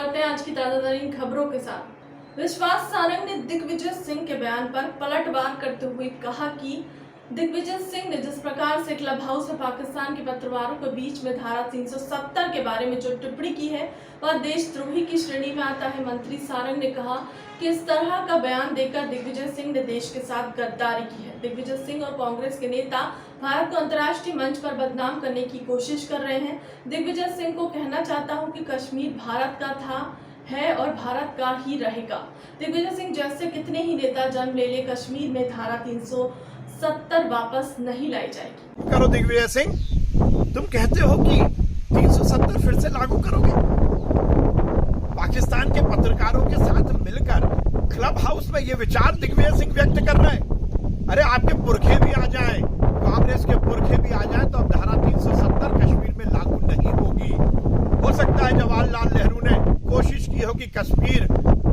करते हैं आज की ताजा तरीन खबरों के साथ। विश्वास सारंग ने दिग्विजय सिंह के बयान पर पलटवार करते हुए कहा कि दिग्विजय सिंह ने जिस प्रकार से क्लब हाउस में पाकिस्तान के पत्रकारों के बीच में धारा 370 के बारे में जो टिप्पणी की है वह देशद्रोही की श्रेणी में आता है। मंत्री सारंग ने कहा कि इस तरह का बयान देकर दिग्विजय सिंह ने देश के साथ गद्दारी की है। दिग्विजय सिंह और कांग्रेस के नेता भारत को अंतर्राष्ट्रीय मंच पर बदनाम करने की कोशिश कर रहे हैं। दिग्विजय सिंह को कहना चाहता हूं कि कश्मीर भारत का था, है और भारत का ही रहेगा। दिग्विजय सिंह जैसे कितने ही नेता जन्म ले ले, कश्मीर में धारा 370 वापस नहीं लाई जाएगी। करो दिग्विजय सिंह, तुम कहते हो कि 370 फिर से लागू करोगे। पाकिस्तान के पत्रकारों के साथ मिलकर क्लब हाउस में ये विचार दिग्विजय सिंह व्यक्त कर रहे हैं। अरे आपके पुरखे भी आ जाएं, कांग्रेस के पुरखे भी आ जाएं तो अब धारा 370 कश्मीर में लागू नहीं होगी। हो सकता है जवाहरलाल नेहरू ने कोशिश की हो कि कश्मीर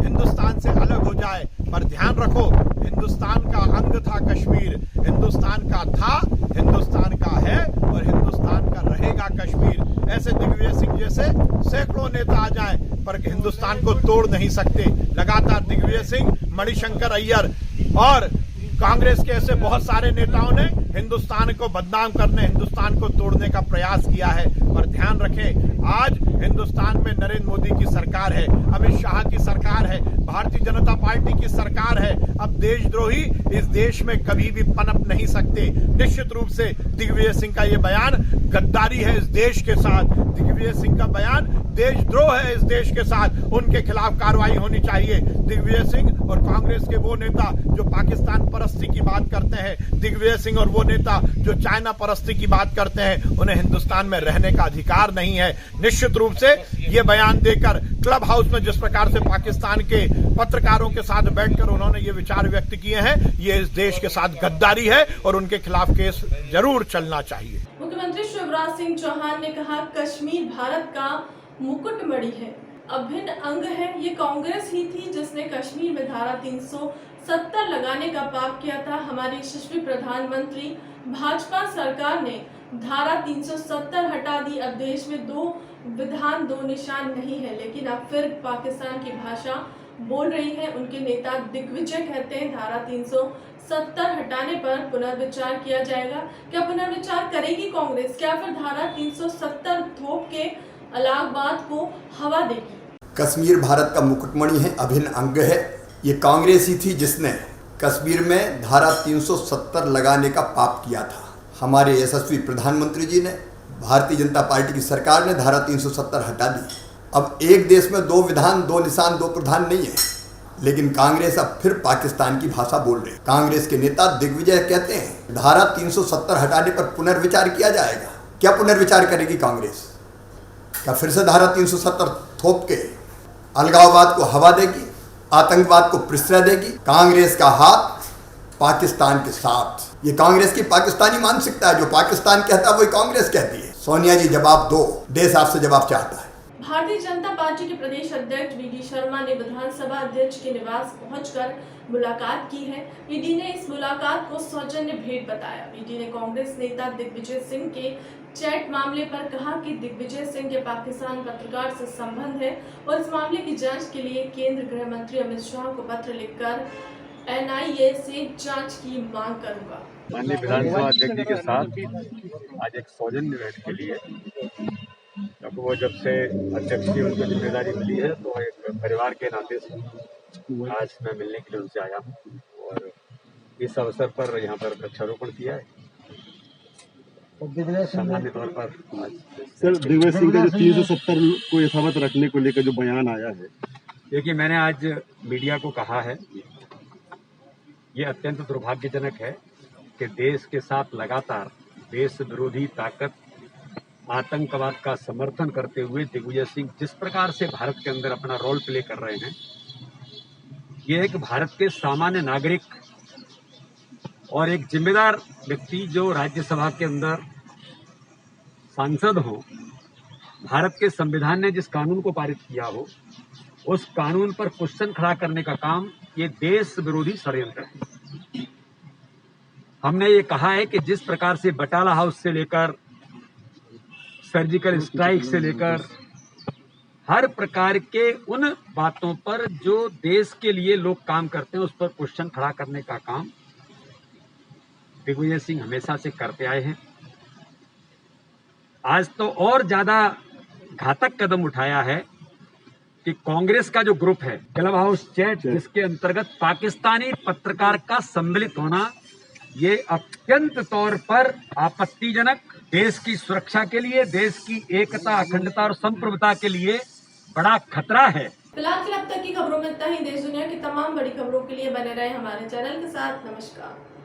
हिंदुस्तान से अलग हो जाए, पर ध्यान रखो हिंदुस्तान का अंग था कश्मीर, हिंदुस्तान का था, हिंदुस्तान का है और हिंदुस्तान का रहेगा कश्मीर। ऐसे दिग्विजय सिंह जैसे सैकड़ों नेता आ जाएं पर हिंदुस्तान को तोड़ नहीं सकते। लगातार दिग्विजय सिंह, मणिशंकर अय्यर और कांग्रेस के ऐसे बहुत सारे नेताओं ने हिंदुस्तान को बदनाम करने, हिंदुस्तान को तोड़ने का प्रयास किया है। पर ध्यान रखें, आज हिंदुस्तान में नरेंद्र मोदी की सरकार है, अमित शाह की सरकार है, भारतीय जनता पार्टी की सरकार है। अब देशद्रोही इस देश में कभी भी पनप नहीं सकते। निश्चित रूप से दिग्विजय सिंह का ये बयान गद्दारी है इस देश के साथ। दिग्विजय सिंह का बयान देशद्रोह है इस देश के साथ। उनके खिलाफ कार्रवाई होनी चाहिए। दिग्विजय सिंह और कांग्रेस के वो नेता जो पाकिस्तान परस्ती की बात करते हैं, दिग्विजय सिंह और वो नेता जो चाइना परस्ती की बात करते हैं, उन्हें हिंदुस्तान में रहने का अधिकार नहीं है। निश्चित रूप से ये बयान देकर क्लब हाउस में जिस प्रकार से पाकिस्तान के पत्रकारों के साथ बैठकर उन्होंने ये विचार व्यक्त किए हैं, ये इस देश के साथ गद्दारी है और उनके खिलाफ केस जरूर चलना चाहिए। मुख्यमंत्री शिवराज सिंह चौहान ने कहा, कश्मीर भारत का मुकुटमणि है, अभिन्न अंग है। ये कांग्रेस ही थी जिसने कश्मीर में धारा 370 लगाने का पाप किया था। हमारी यशस्वी प्रधानमंत्री भाजपा सरकार ने धारा 370 हटा दी। अब देश में दो विधान दो निशान नहीं है, लेकिन अब फिर पाकिस्तान की भाषा बोल रही है। उनके नेता दिग्विजय कहते हैं धारा 370 हटाने पर पुनर्विचार किया जाएगा। क्या पुनर्विचार करेगी कांग्रेस? क्या फिर धारा 370 थोप के इलाहाबाद को हवा देगी? कश्मीर भारत का मुकुटमणि है, अभिन्न अंग है। ये कांग्रेस ही थी जिसने कश्मीर में धारा 370 लगाने का पाप किया था। हमारे यशस्वी प्रधानमंत्री जी ने, भारतीय जनता पार्टी की सरकार ने धारा 370 हटा दी। अब एक देश में दो विधान दो निशान दो प्रधान नहीं है, लेकिन कांग्रेस अब फिर पाकिस्तान की भाषा बोल रही है। कांग्रेस के नेता दिग्विजय कहते हैं धारा 370 हटाने पर पुनर्विचार किया जाएगा। क्या पुनर्विचार करेगी कांग्रेस? क्या फिर से धारा 370 थोप के अलगाववाद को हवा देगी, आतंकवाद को प्रश्रय देगी? कांग्रेस का हाथ पाकिस्तान के साथ। ये कांग्रेस की पाकिस्तानी मानसिकता है, जो पाकिस्तान कहता है वही कांग्रेस कहती है। सोनिया जी जवाब दो, देश आपसे जवाब चाहता है। भारतीय जनता पार्टी के प्रदेश अध्यक्ष वी.डी. शर्मा ने विधानसभा अध्यक्ष के निवास पहुंचकर मुलाकात की है। वी.डी. ने इस मुलाकात को सौजन्य भेंट बताया। वी.डी. ने कांग्रेस नेता दिग्विजय सिंह के चैट मामले पर कहा कि दिग्विजय सिंह के पाकिस्तान पत्रकार से संबंध है और इस मामले की जांच के लिए केंद्र गृह मंत्री अमित शाह को पत्र लिखकर NIA से जांच की मांग करूंगा। माननीय विधानसभा अध्यक्ष जी के साथ आज एक सौजन्य भेंट के लिए, क्योंकि वो जब से अध्यक्ष की उनको जिम्मेदारी मिली है तो एक परिवार के नाते से आज मैं मिलने के लिए उनसे आया हूँ और इस अवसर पर यहाँ पर वृक्षारोपण किया है। सामान्य तौर पर सर दिग्विजय सिंह का 370 को यथावत रखने को लेकर जो बयान आया है, देखिए मैंने आज मीडिया को कहा है, ये अत्यंत दुर्भाग्यजनक है कि देश के साथ लगातार देश विरोधी ताकत आतंकवाद का समर्थन करते हुए दिग्विजय सिंह जिस प्रकार से भारत के अंदर अपना रोल प्ले कर रहे हैं, ये एक भारत के सामान्य नागरिक और एक जिम्मेदार व्यक्ति जो राज्यसभा के अंदर सांसद हो, भारत के संविधान ने जिस कानून को पारित किया हो, उस कानून पर क्वेश्चन खड़ा करने का काम ये देश विरोधी षड्यंत्र है। हमने ये कहा है कि जिस प्रकार से बटाला हाउस से लेकर सर्जिकल स्ट्राइक से लेकर हर प्रकार के उन बातों पर जो देश के लिए लोग काम करते हैं उस पर क्वेश्चन खड़ा करने का काम दिग्विजय सिंह हमेशा से करते आए हैं। आज तो और ज्यादा घातक कदम उठाया है कि कांग्रेस का जो ग्रुप है क्लब हाउस चैट, जिसके अंतर्गत पाकिस्तानी पत्रकार का सम्मिलित होना, ये अत्यंत तौर पर आपत्तिजनक, देश की सुरक्षा के लिए, देश की एकता, अखंडता और संप्रभुता के लिए बड़ा खतरा है। फिलहाल अब तक की खबरों में इतना ही। देश दुनिया की तमाम बड़ी खबरों के लिए बने रहे हमारे चैनल के साथ। नमस्कार।